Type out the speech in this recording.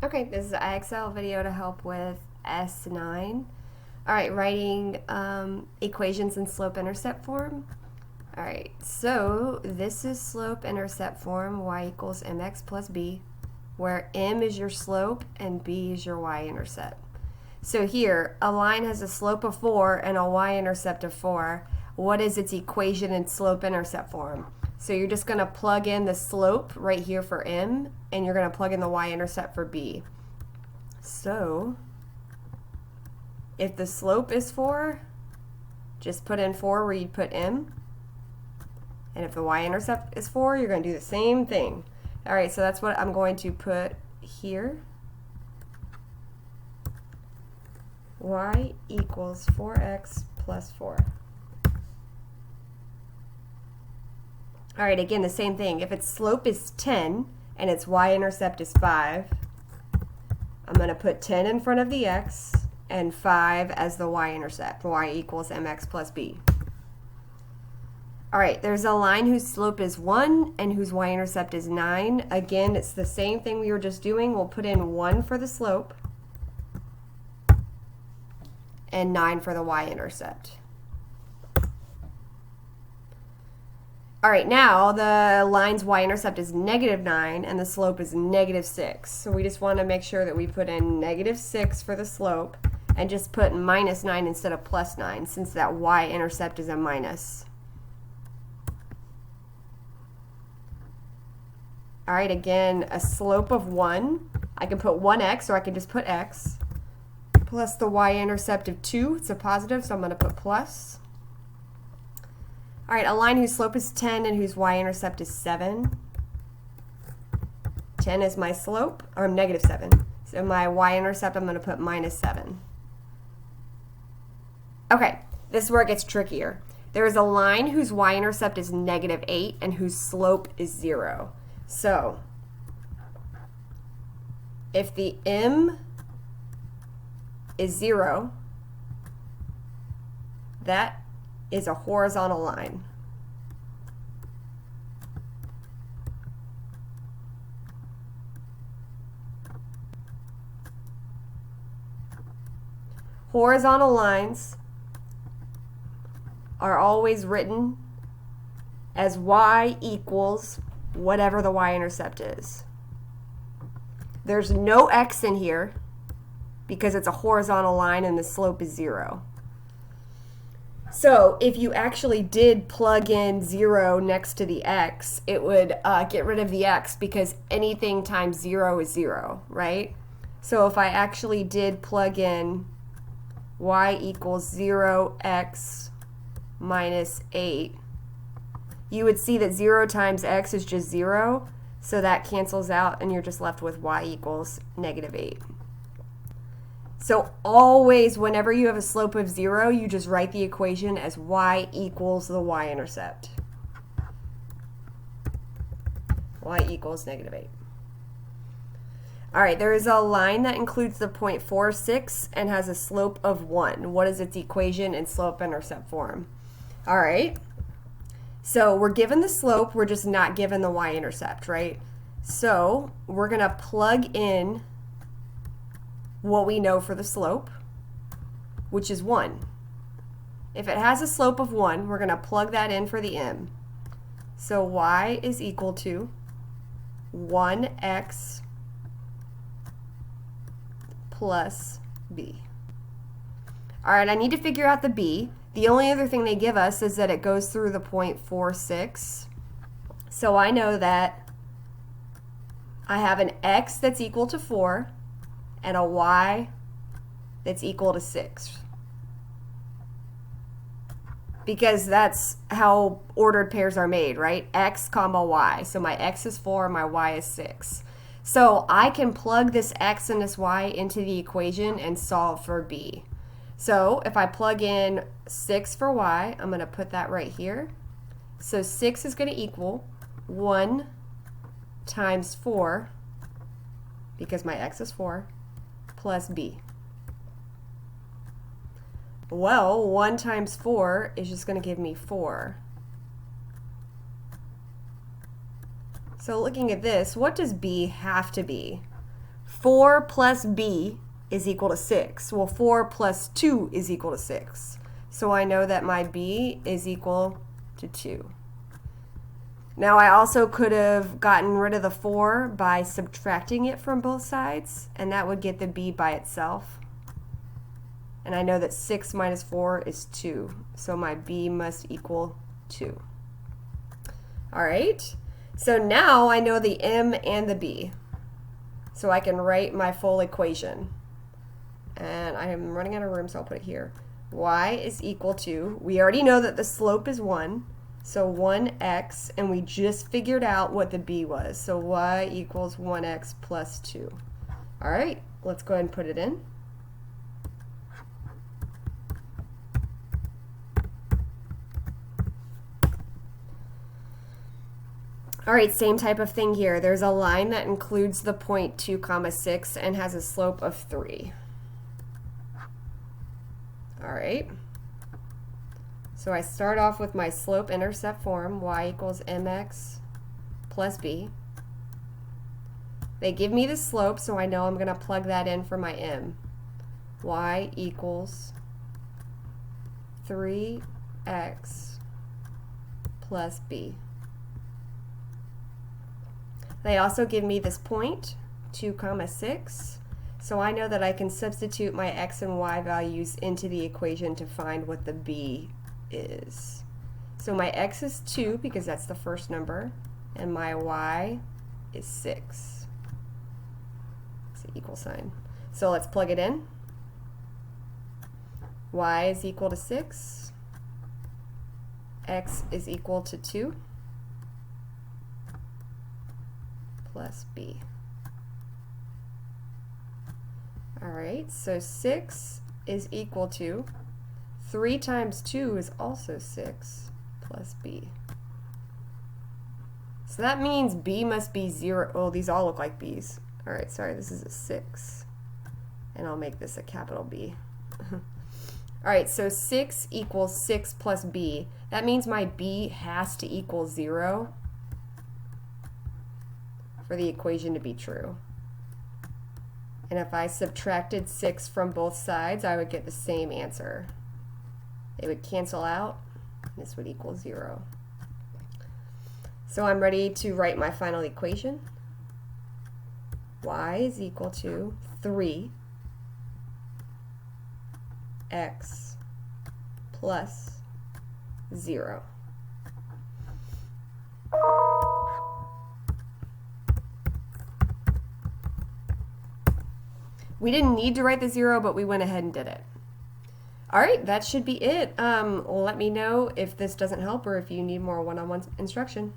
Okay, this is an IXL video to help with S9. All right, writing equations in slope-intercept form. All right, so this is slope-intercept form, y equals mx plus b, where m is your slope and b is your y-intercept. So here, a line has a slope of 4 and a y-intercept of 4. What is its equation in slope-intercept form? So you're just going to plug in the slope right here for m, and you're going to plug in the y-intercept for b. So if the slope is 4, just put in 4 where you'd put m. And if the y-intercept is 4, you're going to do the same thing. All right, so that's what I'm going to put here. Y equals 4x plus 4. All right, again, the same thing. If its slope is 10 and its y-intercept is 5, I'm going to put 10 in front of the x and 5 as the y-intercept. Y equals mx plus b. All right, there's a line whose slope is 1 and whose y-intercept is 9. Again, it's the same thing we were just doing. We'll put in 1 for the slope and 9 for the y-intercept. All right, now the line's y-intercept is -9 and the slope is -6. So we just want to make sure that we put in -6 for the slope and just put -9 instead of +9 since that y-intercept is a minus. All right, again, a slope of 1. I can put 1x or I can just put x plus the y-intercept of 2. It's a positive, so I'm going to put plus. All right, a line whose slope is 10 and whose y-intercept is 7. 10 is my slope, or -7. So my y-intercept, I'm going to put -7. Okay, this is where it gets trickier. There is a line whose y-intercept is -8 and whose slope is 0. So if the m is 0, that is a horizontal line. Horizontal lines are always written as y equals whatever the y-intercept is. There's no x in here because it's a horizontal line and the slope is 0. So if you actually did plug in 0 next to the x, it would get rid of the x because anything times 0 is 0, right? So if I actually did plug in y equals 0x minus 8, you would see that 0 times x is just 0, so that cancels out and you're just left with y equals -8. So always, whenever you have a slope of 0, you just write the equation as y equals the y-intercept. Y equals -8. All right, there is a line that includes the point 46 and has a slope of 1. What is its equation in slope-intercept form? All right, so we're given the slope, we're just not given the y-intercept, right? So we're going to plug in what we know for the slope, which is 1. If it has a slope of 1, we're going to plug that in for the m. So y is equal to 1x plus b. All right, I need to figure out the b. The only other thing they give us is that it goes through the point 46. So I know that I have an x that's equal to 4 and a y that's equal to 6. Because that's how ordered pairs are made, right? X comma y. So my x is 4, my y is 6. So I can plug this x and this y into the equation and solve for b. So if I plug in 6 for y, I'm going to put that right here. So 6 is going to equal 1 times 4, because my x is 4, plus b. Well, 1 times 4 is just going to give me 4. So looking at this, what does b have to be? 4 plus b is equal to 6. Well, 4 plus 2 is equal to 6. So I know that my b is equal to 2. Now I also could have gotten rid of the 4 by subtracting it from both sides, and that would get the b by itself. And I know that 6 minus 4 is 2, so my b must equal 2. All right, so now I know the m and the b, so I can write my full equation. And I am running out of room, so I'll put it here. Y is equal to, we already know that the slope is 1, so 1x, and we just figured out what the b was, so y equals 1x plus 2. All right, let's go ahead and put it in. All right, same type of thing here. There's a line that includes the point 2 comma 6 and has a slope of 3. All right, so I start off with my slope-intercept form, y equals mx plus b. They give me the slope, so I know I'm going to plug that in for my m. Y equals 3x plus b. They also give me this point, 2 comma 6. So I know that I can substitute my x and y values into the equation to find what the b is. So my x is 2 because that's the first number, and my y is 6. It's an equal sign. So let's plug it in. Y is equal to 6. X is equal to 2 plus b. All right, so 6 is equal to 3 times 2 is also 6 plus b. So that means b must be 0. Oh, these all look like b's. All right, sorry, this is a 6. And I'll make this a capital B. All right, so 6 equals 6 plus b. That means my b has to equal 0 for the equation to be true. And if I subtracted 6 from both sides, I would get the same answer. They would cancel out, and this would equal 0. So I'm ready to write my final equation. Y is equal to 3x plus 0. We didn't need to write the 0, but we went ahead and did it. All right, that should be it. Let me know if this doesn't help or if you need more one-on-one instruction.